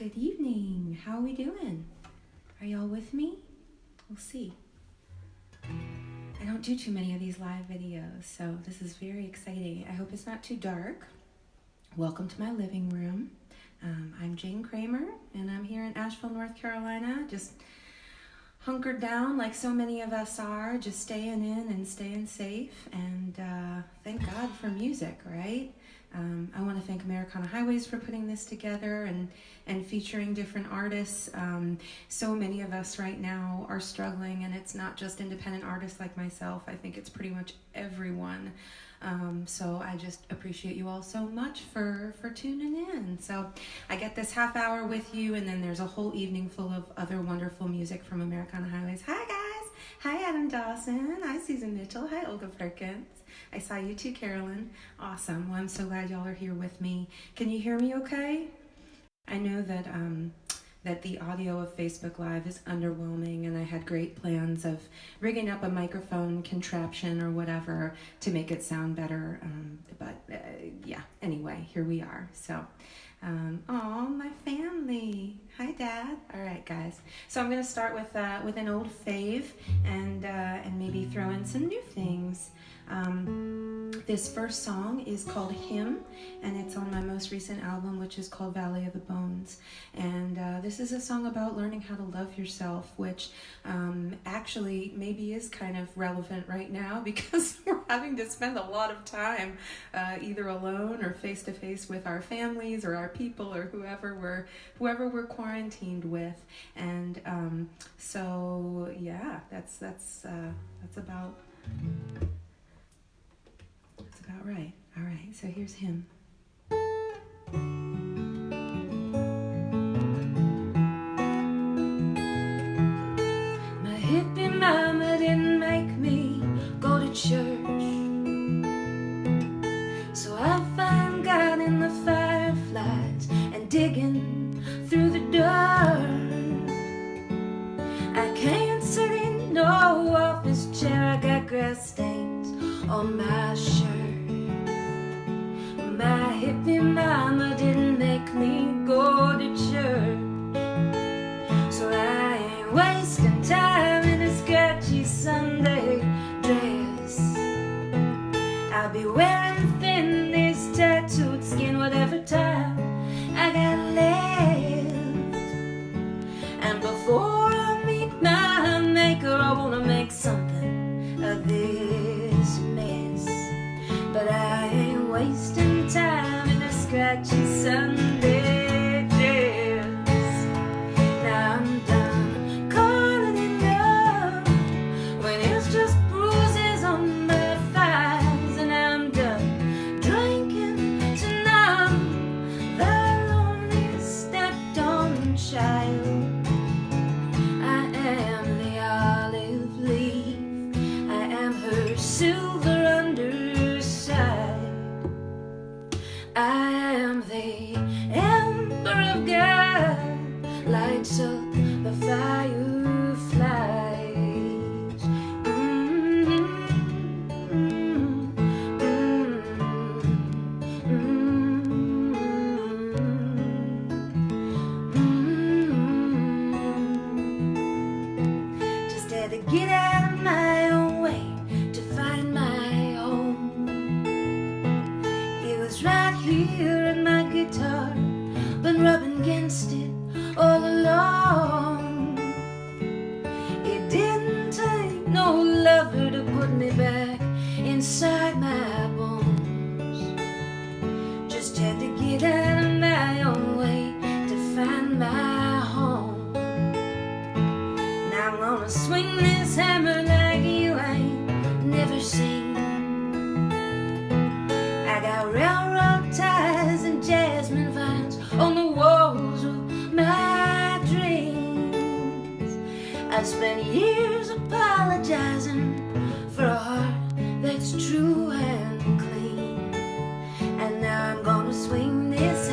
Good evening. How are we doing? Are y'all with me? We'll see. I don't do too many of these live videos, so this is very exciting. I hope it's not too dark. Welcome to my living room. I'm Jane Kramer, and I'm here in Asheville, North Carolina, just hunkered down like so many of us are, just staying in and staying safe, and thank God for music, right? I want to thank Americana Highways for putting this together and featuring different artists. So many of us right now are struggling, and it's not just independent artists like myself. I think it's pretty much everyone. So I just appreciate you all so much for tuning in. So I get this half hour with you, and then there's a whole evening full of other wonderful music from Americana Highways. Hi guys! Hi Adam Dawson. Hi Susan Mitchell. Hi Olga Perkins. I saw you too, Carolyn. Awesome. Well, I'm so glad y'all are here with me. Can you hear me okay? I know that that the audio of Facebook Live is underwhelming, and I had great plans of rigging up a microphone contraption or whatever to make it sound better. Yeah, anyway, here we are. So, oh, my family. Hi, Dad. All right, guys. So I'm going to start with an old fave and maybe throw in some new things. This first song is called Hymn, and it's on my most recent album, which is called Valley of the Bones. And this is a song about learning how to love yourself, which actually maybe is kind of relevant right now because we're having to spend a lot of time either alone or face to face with our families or our people or whoever we're quarantined with. And so yeah, that's about right. All right, so here's Him. My hippie mama didn't make me go to church, so I find God in the fireflies and digging through the dirt. I can't sit in no office chair, I got grass stains on my shirt. My hippie mama didn't make me go to church, so I ain't wasting time in a sketchy Sunday dress. I'll be wearing thin, this tattooed skin, whatever time I got left. And before I meet my maker, I wanna make something of this mess. But I ain't wasting time in a scratchy Sunday dress. Now I'm done calling it love when it's just bruises on my thighs, and I'm done drinking to numb the lonely stepped-on child. I am the olive leaf, I am her silver underside. I am the emperor of God, lights up the fireflies. Just had to get out of my own way to find my home. It was right here in my guitar, been rubbing against it all along. It didn't take no lover to put me back inside my bones. Just had to get out of my own way to find my home. Now I'm gonna swing this hammer like you ain't never seen. I got railroad ties and jasmine vines on the walls of my dreams. I spent years apologizing for a heart that's true and clean, and now I'm gonna swing this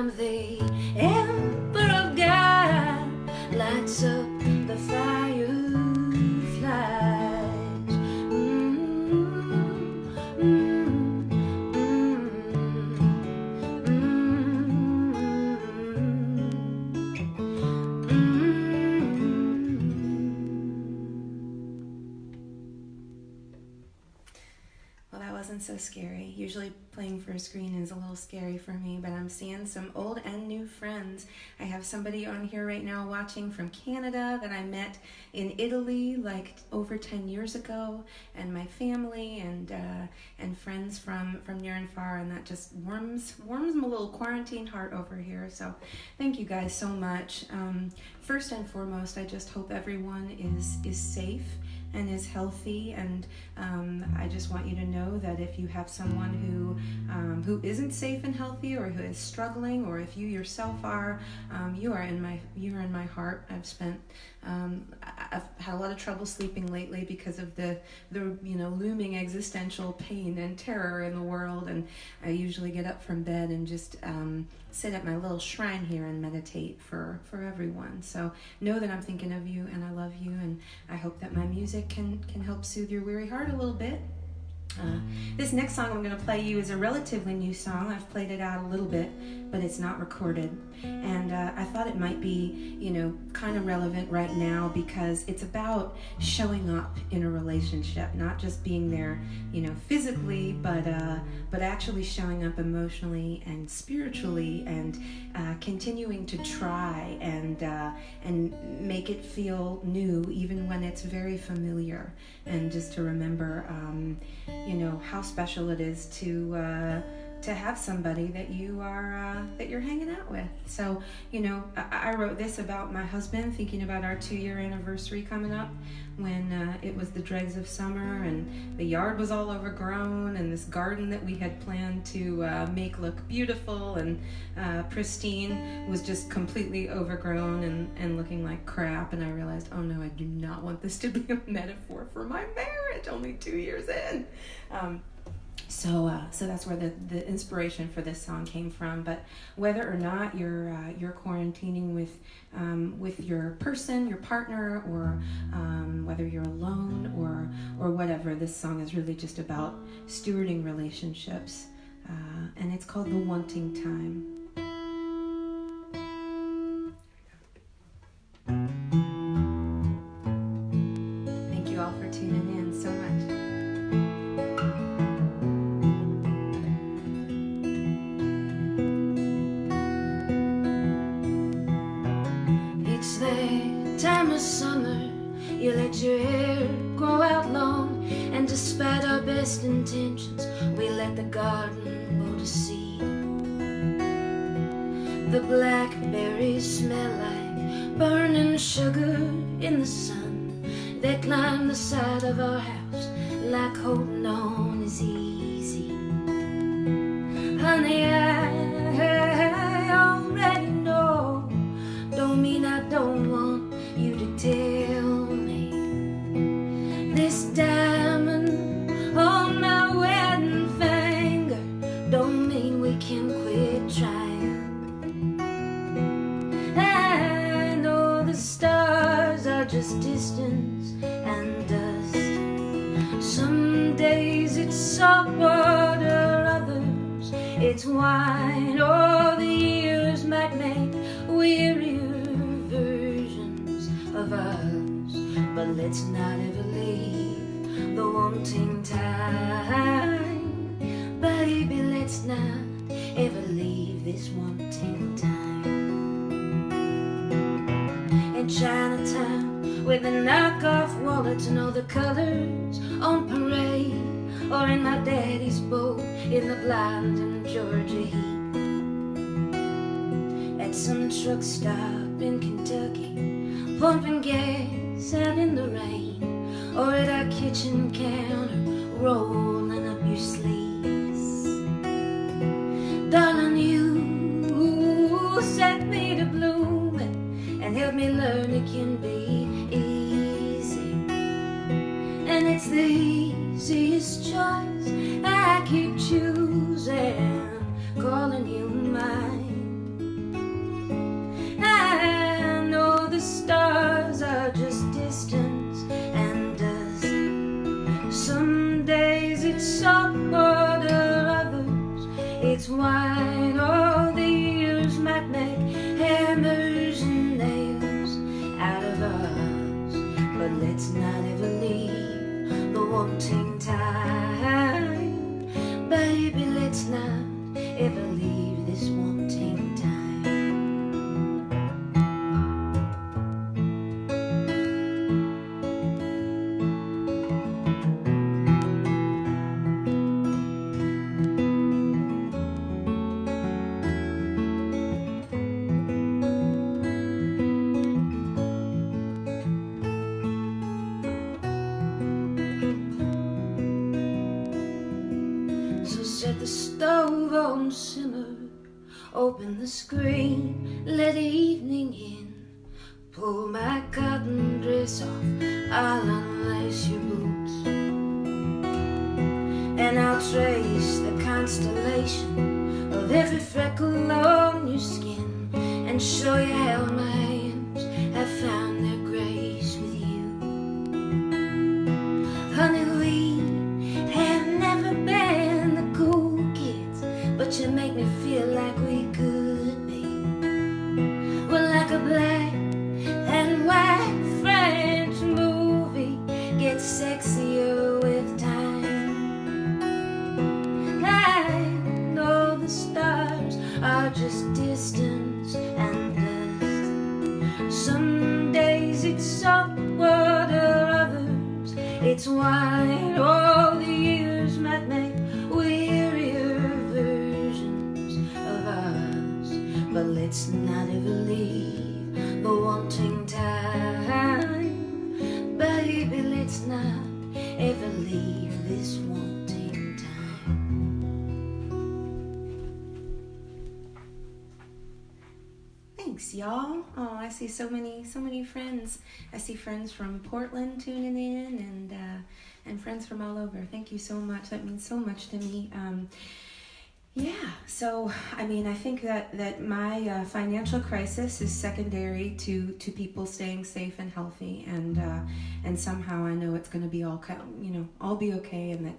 I'm the emperor of God, lights up the fireflies. Well, that wasn't so scary. Usually playing for a screen is a little scary for me, but I'm seeing some old and new friends. I have somebody on here right now watching from Canada that I met in Italy like over 10 years ago, and my family and friends from near and far, and that just warms my little quarantine heart over here. So thank you guys so much. First and foremost, I just hope everyone is safe and is healthy, and I just want you to know that if you have someone who isn't safe and healthy, or who is struggling, or if you yourself are, you are in my heart. I've had a lot of trouble sleeping lately because of the looming existential pain and terror in the world, and I usually get up from bed and just sit at my little shrine here and meditate for everyone. So know that I'm thinking of you, and I love you, and I hope that my music can help soothe your weary heart a little bit. This next song I'm going to play you is a relatively new song. I've played it out a little bit, but it's not recorded. And I thought it might be, kind of relevant right now, because it's about showing up in a relationship, not just being there, physically, but actually showing up emotionally and spiritually, and continuing to try and make it feel new, even when it's very familiar. And just to remember, how special it is to have somebody that you're hanging out with. So, I wrote this about my husband, thinking about our 2-year anniversary coming up, when it was the dregs of summer and the yard was all overgrown, and this garden that we had planned to make look beautiful and pristine was just completely overgrown and looking like crap. And I realized, oh no, I do not want this to be a metaphor for my marriage, only 2 years in. So that's where the inspiration for this song came from. But whether or not you're quarantining with your person, your partner, or whether you're alone or whatever, this song is really just about stewarding relationships, and it's called The Wanting Time. Thank you all for tuning in so much. Time of summer, you let your hair grow out long, and despite our best intentions, we let the garden go to seed. The blackberries smell like burning sugar in the sun. They climb the side of our house like holding on is easy. Honey, I already know. Don't mean I don't want you to tell me. This diamond on my wedding finger don't mean we can quit trying. I know the stars are just distance and dust. Some days it's salt water, others it's wine. Oh, the years might make wearier of us, but let's not ever leave the wanting time. Baby, let's not ever leave this wanting time. In Chinatown, with the knockoff wallets and all the colors on parade, or in my daddy's boat in the blinding Georgia heat. At some truck stop in Kentucky, pumping gas out in the rain, or at our kitchen counter, rolling up your sleeves. Darling, you set me to blooming and help me learn it can be easy. And it's the easiest choice I keep choosing, calling you mine. behind the screen, let evening in. Pull my cotton dress off, I'll unlace your boots, and I'll trace the constellation of every freckle on your skin, and show you how my hands have found their grace with you. Honey, we have never been the cool kids, but you make me feel like we could be. We're like a black and white French movie, gets sexier with time. I know the stars are just distance and dust. Some days it's salt water, others it's wine. All the years might make wearier versions of us, but let's not ever leave the wanting time. Baby, let's not ever leave this wanting time. Thanks, y'all. Oh, I see so many friends. I see friends from Portland tuning in, and friends from all over. Thank you so much. That means so much to me. Yeah, so I mean, I think that my financial crisis is secondary to people staying safe and healthy, and somehow I know it's going to be all be okay, and that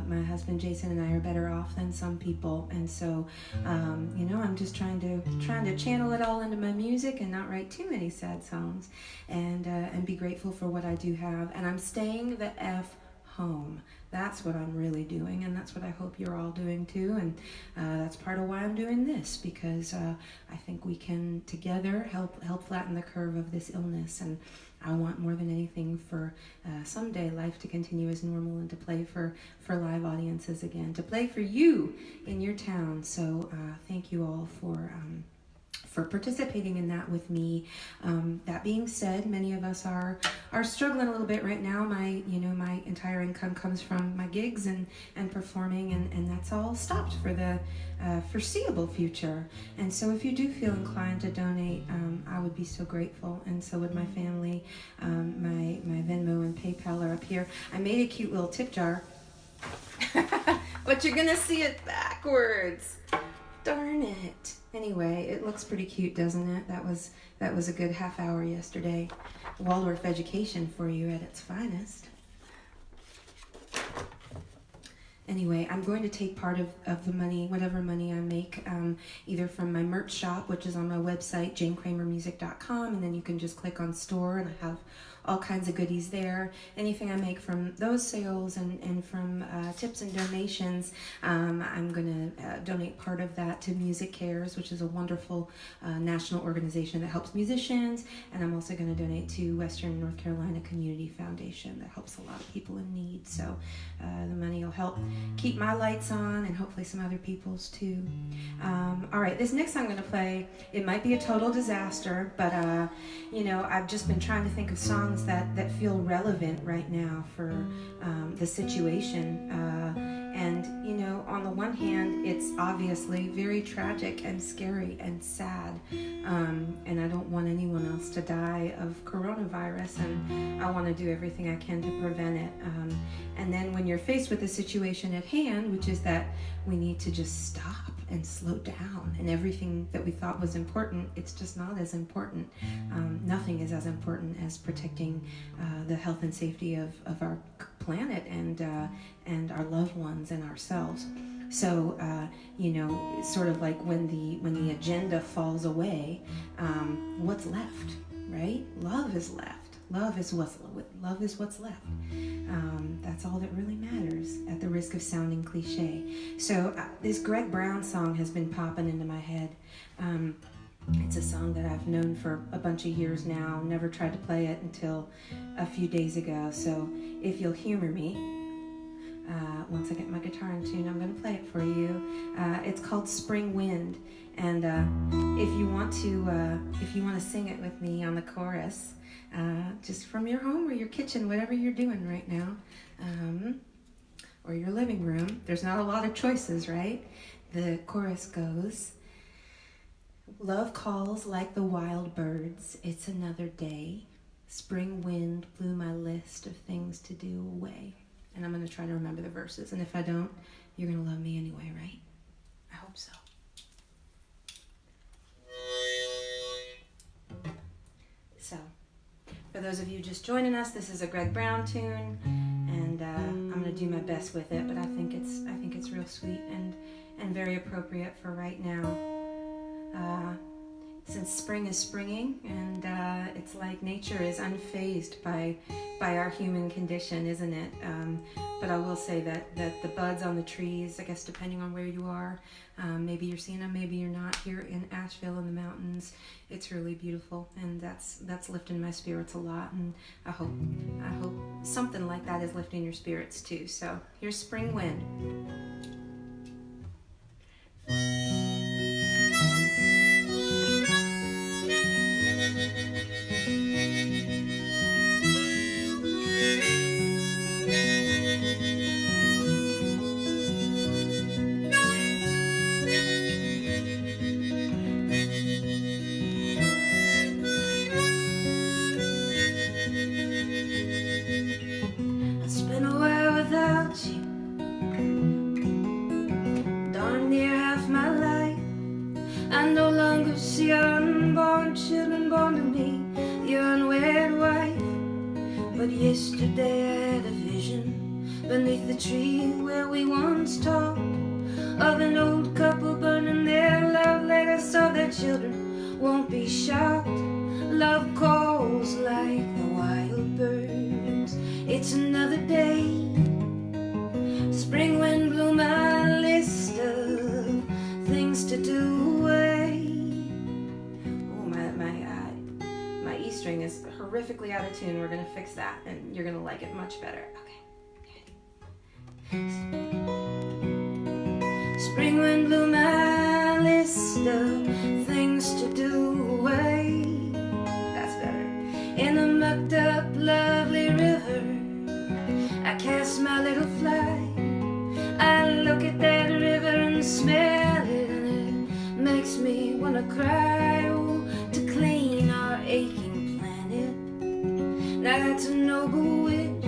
my husband Jason and I are better off than some people, and so I'm just trying to channel it all into my music and not write too many sad songs, and be grateful for what I do have, and I'm staying the F home. That's what I'm really doing, and that's what I hope you're all doing too, and that's part of why I'm doing this, because I think we can together help flatten the curve of this illness, and I want more than anything for someday life to continue as normal, and to play for live audiences again, to play for you in your town. So thank you all for participating in that with me. That being said, many of us are struggling a little bit right now. My entire income comes from my gigs and performing, and that's all stopped for the foreseeable future. And so if you do feel inclined to donate, I would be so grateful, and so would my family. My Venmo and PayPal are up here. I made a cute little tip jar, but you're gonna see it backwards. Darn it. Anyway, it looks pretty cute, doesn't it? That was a good half hour yesterday. Waldorf education for you at its finest. Anyway, I'm going to take part of the money, whatever money I make, either from my merch shop, which is on my website, janekramermusic.com, and then you can just click on store, and I have all kinds of goodies there. Anything I make from those sales and from tips and donations, I'm going to donate part of that to Music Cares, which is a wonderful national organization that helps musicians, and I'm also going to donate to Western North Carolina Community Foundation that helps a lot of people in need. So the money will help keep my lights on, and hopefully some other people's too. All right, this next song I'm going to play, it might be a total disaster, but I've just been trying to think of songs that feel relevant right now for the situation. And on the one hand, it's obviously very tragic and scary and sad. And I don't want anyone else to die of coronavirus, and I want to do everything I can to prevent it. And then when you're faced with the situation at hand, which is that we need to just stop and slow down, and everything that we thought was important, it's just not as important. Nothing is as important as protecting the health and safety of our planet and our loved ones and ourselves. So sort of like when the agenda falls away, what's left, right? Love is left. Love is what's left. That's all that really matters, at the risk of sounding cliche. So this Greg Brown song has been popping into my head. It's a song that I've known for a bunch of years now. Never tried to play it until a few days ago. So if you'll humor me, once I get my guitar in tune, I'm going to play it for you. It's called Spring Wind, and if you want to sing it with me on the chorus, just from your home or your kitchen, whatever you're doing right now, or your living room. There's not a lot of choices, right? The chorus goes, Love calls like the wild birds. It's another day. Spring wind blew my list of things to do away. And I'm going to try to remember the verses. And if I don't, you're going to love me anyway, right? I hope so. So, for those of you just joining us, this is a Greg Brown tune, and I'm going to do my best with it. But I think it's real sweet and very appropriate for right now. Since spring is springing, and it's like nature is unfazed by our human condition, isn't it? But I will say that the buds on the trees, I guess depending on where you are, maybe you're seeing them, maybe you're not. Here in Asheville in the mountains, it's really beautiful, and that's lifting my spirits a lot. And I hope something like that is lifting your spirits too. So here's Spring Wind. It's been a while without you, darn near half my life. I no longer see unborn children born to me, your unwed wife. But yesterday I had a vision beneath the tree where we once talked of an old couple burning their love letters so their children won't be shocked. Love calls like the wild birds. It's another day. Spring wind blew my list of things to do away. Oh, my E string is horrifically out of tune. We're gonna fix that, and you're gonna like it much better. Okay. Spring wind blew my list of things to do away. That's better. In a mucked up lovely river, I cast my little fly. I look at that river and smell it, and it makes me wanna cry. Oh, to clean our aching planet. Now that's a noble wish,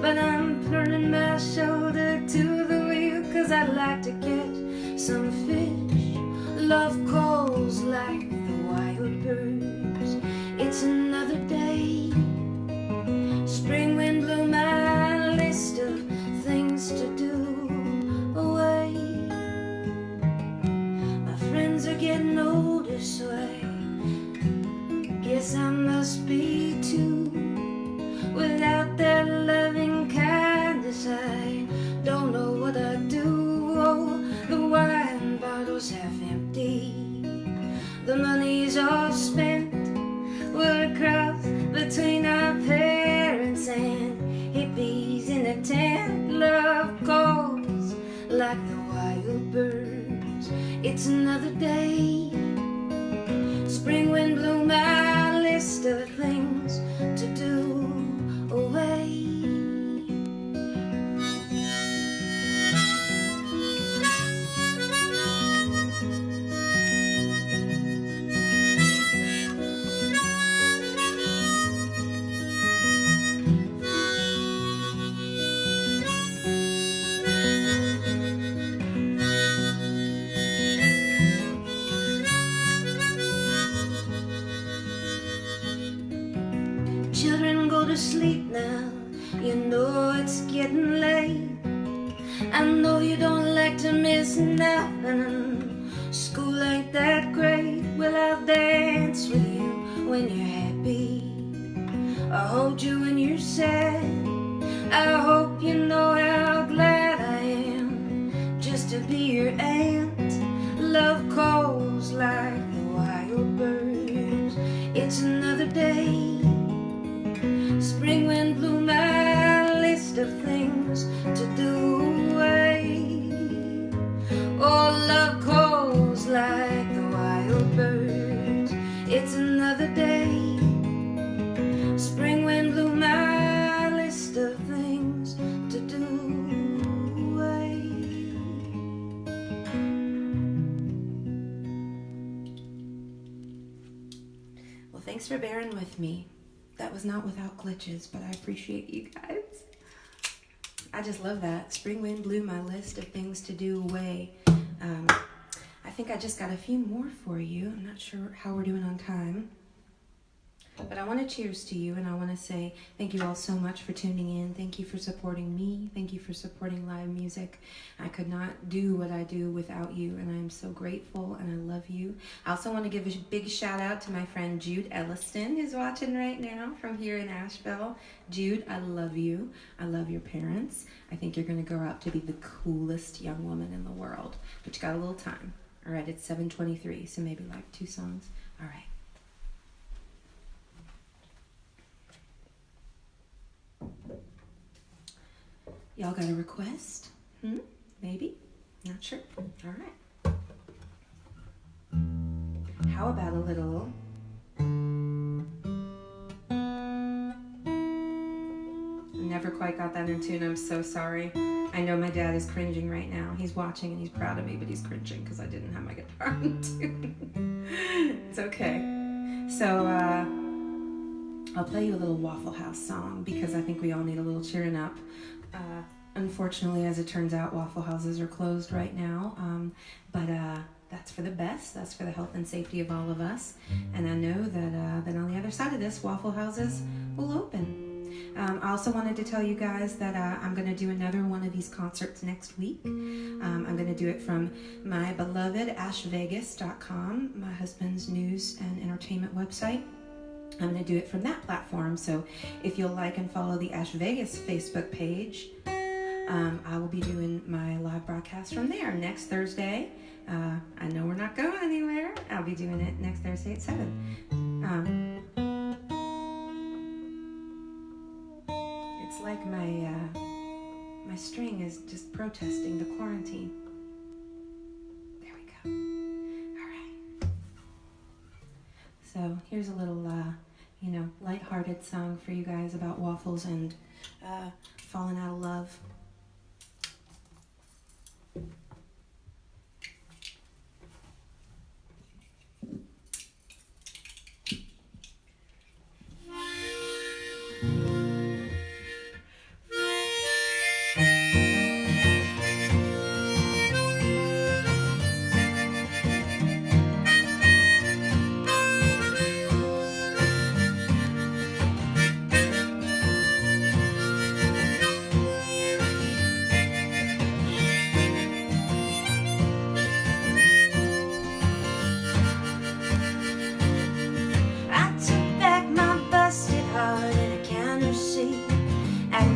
but I'm turning my shoulder to the wheel, 'cause I'd like to catch some fish. Love calls like the wild birds. It's another day. Spring wind blew my list of things to do away. My friends are getting older, so I guess I must be too. Without their loving kindness, I don't know what I'd do. Oh, the wine bottle's half empty, the money's all spent. We're a cross between our parents and hippies in a tent. Love calls like the wild birds. It's another day. Spring wind blew my list of things to do away. Children go to sleep now, you know it's getting late. I know you don't like to miss nothing. School ain't that great. Well, I'll dance with you when you're happy. I'll hold you when you're sad. I hope you know how glad I am just to be your aunt. Love calls like the wild birds. It's another day. Spring wind blew my list of things to do away. Oh, love calls like the wild birds. It's another day. Spring wind blew my list of things to do away. thanks for bearing with me. That was not without glitches, but I appreciate you guys. I just love that. Spring wind blew my list of things to do away. I think I just got a few more for you. I'm not sure how we're doing on time. But I want to cheers to you, and I want to say thank you all so much for tuning in. Thank you for supporting me. Thank you for supporting live music. I could not do what I do without you, and I am so grateful, and I love you. I also want to give a big shout out to my friend Jude Elliston, who's watching right now from here in Asheville. Jude, I love you. I love your parents. I think you're going to grow up to be the coolest young woman in the world. But you got a little time. All right, it's 7:23, so maybe like 2 songs. All right. Y'all got a request? Maybe? Not sure. All right. How about a little... Never quite got that in tune. I'm so sorry. I know my dad is cringing right now. He's watching and he's proud of me, but he's cringing because I didn't have my guitar in tune. It's okay. So, I'll play you a little Waffle House song because I think we all need a little cheering up. Unfortunately, as it turns out, Waffle Houses are closed right now, but that's for the best. That's for the health and safety of all of us. And I know that on the other side of this, Waffle Houses will open. I also wanted to tell you guys that I'm going to do another one of these concerts next week. I'm going to do it from my beloved ashvegas.com, my husband's news and entertainment website. I'm going to do it from that platform, so if you'll like and follow the Ash Vegas Facebook page, I will be doing my live broadcast from there next Thursday. I know we're not going anywhere. I'll be doing it next Thursday at 7. It's like my string is just protesting the quarantine. There we go. All right. So here's a little, lighthearted song for you guys about waffles and falling out of love.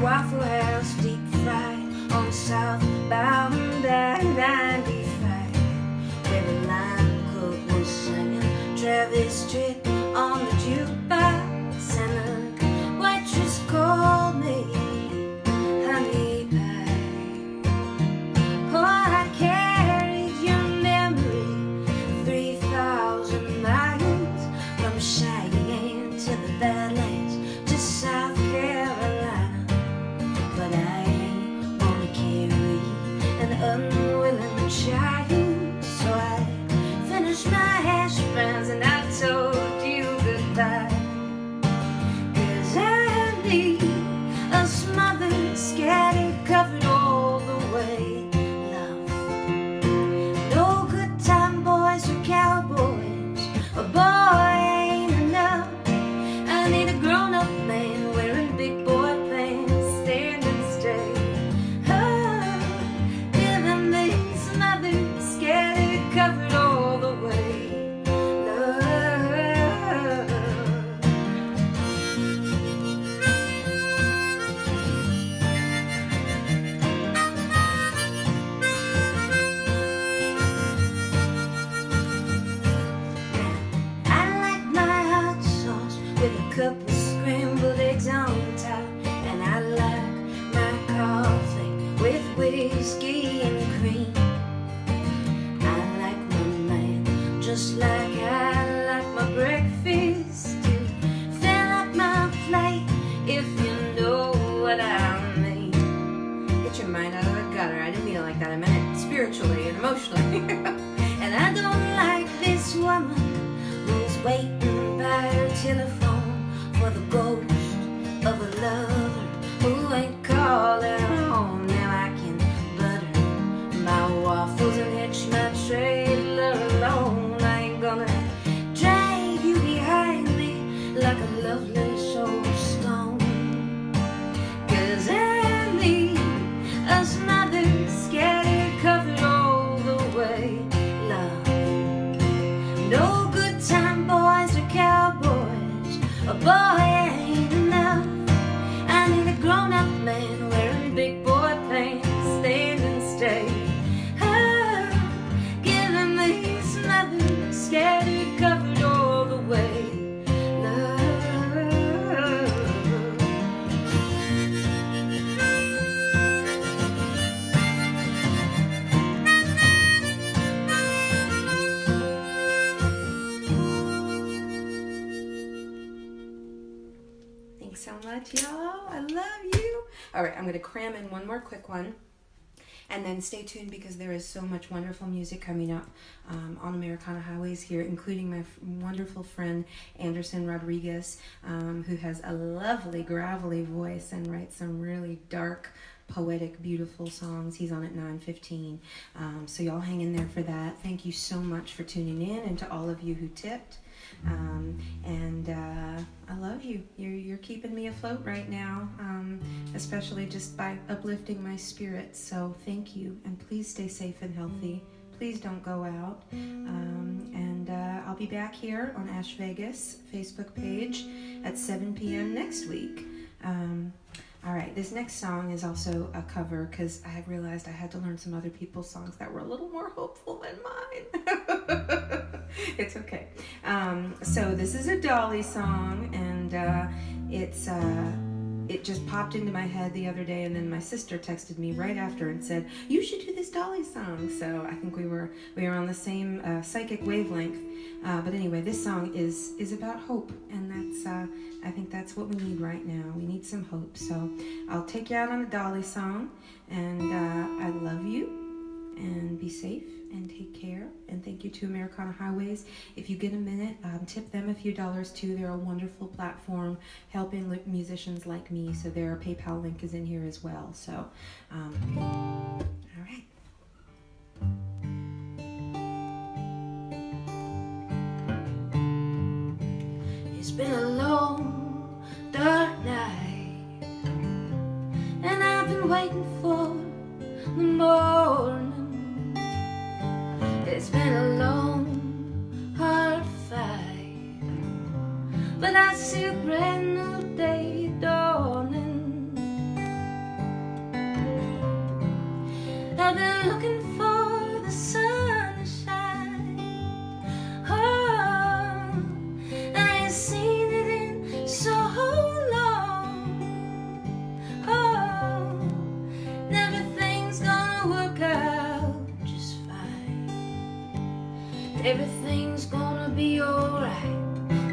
Waffle House, deep fried on southbound I-95, where the line cook was singing Travis Tritt on the jukebox, and the waitress called me honey pie. Oh, I carried your memory 3,000 miles from Cheyenne to the Badlands to South Carolina. But I ain't gonna carry an unwilling child, so I finished my hash browns and I told you goodbye. 'Cause I need a smothered, scattered, covered all the way love. No good time boys or cowboys, a boy ain't enough. I need a grown-up man wearing big boy pants, covered all the way, love. I like my hot sauce with a couple scrambled eggs on top, and I like my coffee with whiskey and cream. Just like I like my breakfast to fill up my plate, if you know what I mean. Get your mind out of the gutter. I didn't mean it like that. I meant it spiritually and emotionally. And I don't like this woman who's waiting by her telephone for the ghost of a lover who ain't calling home. Now I can butter my waffles and hitch my trailer alone. I ain't gonna drag you behind me like a loveless old stone, 'cause I need a smothered, scattered, covered all the way love. No good time boys or cowboys, a boy ain't enough. I need a grown-up man wearing big boy pants, standing straight. Oh, giving me smothered, scattered, covered all the way love. Thanks so much, y'all. I love you. All right, I'm going to cram in one more quick one. And then stay tuned because there is so much wonderful music coming up on Americana Highways here, including my wonderful friend Anderson Rodriguez, who has a lovely gravelly voice and writes some really dark, poetic, beautiful songs. He's on at 9:15. So y'all hang in there for that. Thank you so much for tuning in, and to all of you who tipped. I love you. You're keeping me afloat right now, especially just by uplifting my spirits. So thank you, and please stay safe and healthy. Please don't go out. I'll be back here on Ash Vegas Facebook page at 7 p.m. next week. All right, this next song is also a cover because I realized I had to learn some other people's songs that were a little more hopeful than mine. It's okay. So this is a Dolly song, and it just popped into my head the other day, and then my sister texted me right after and said, "You should do this Dolly song." So I think we were on the same psychic wavelength. But anyway, this song is about hope, and I think that's what we need right now. We need some hope. So I'll take you out on a Dolly song, and I love you, and be safe, and take care. And thank you to Americana Highways. If you get a minute, tip them a few dollars too. They're a wonderful platform helping musicians like me. So their PayPal link is in here as well. So, all right. It's been a long, dark night, and I've been waiting for the morning. It's been a long, hard fight, but I see a brand new day dawning. I've been looking for the sun to shine. Oh, I ain't seen it in so long. Oh, and everything's gonna work out just fine. Everything's gonna be alright.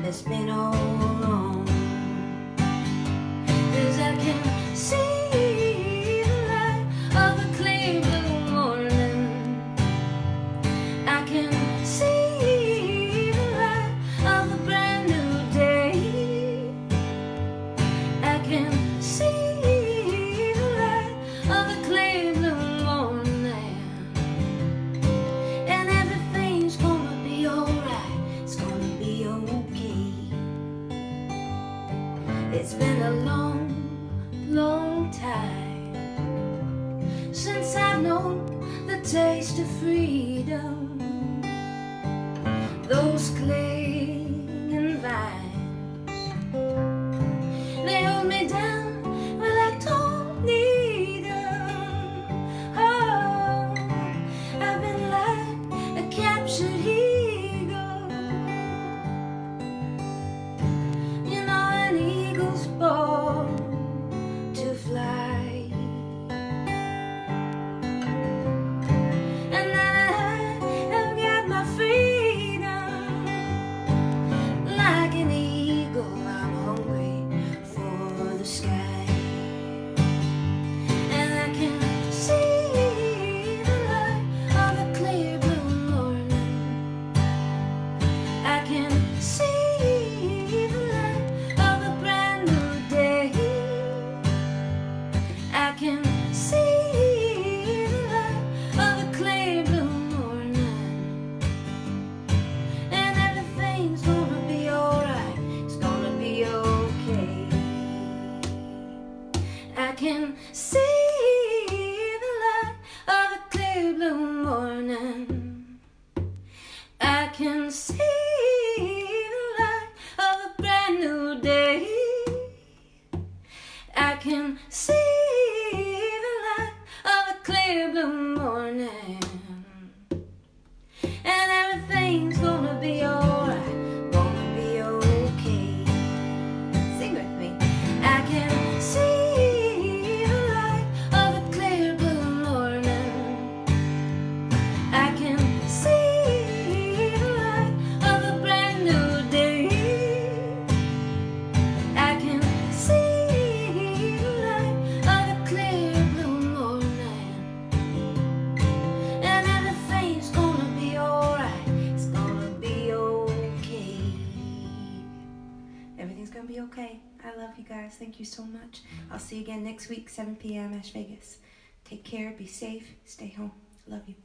It's been all wrong, 'cause I can see the light of a clear blue morning. I can see the light of a brand new day. I can see the light of a clear blue morning. And everything's gonna be alright. It's gonna be okay. It's been a long, long time since I've known the taste of freedom. Those clinging vines, they hold me down, well I don't need them. Oh, I've been like a captured eagle. You know, an eagle's born to fly. And now that I've got my freedom, can see the light of a clear blue morning, and everything's gonna be alright, gonna be okay. Sing with me. I can see the light of a clear blue morning. I can see the light of a brand new day. I can see the light of a clear blue morning, and everything's gonna be alright. It's gonna be okay. Everything's gonna be okay. I love you guys. Thank you so much. I'll see you again next week, 7 p.m. Ash Vegas. Take care. Be safe. Stay home. Love you.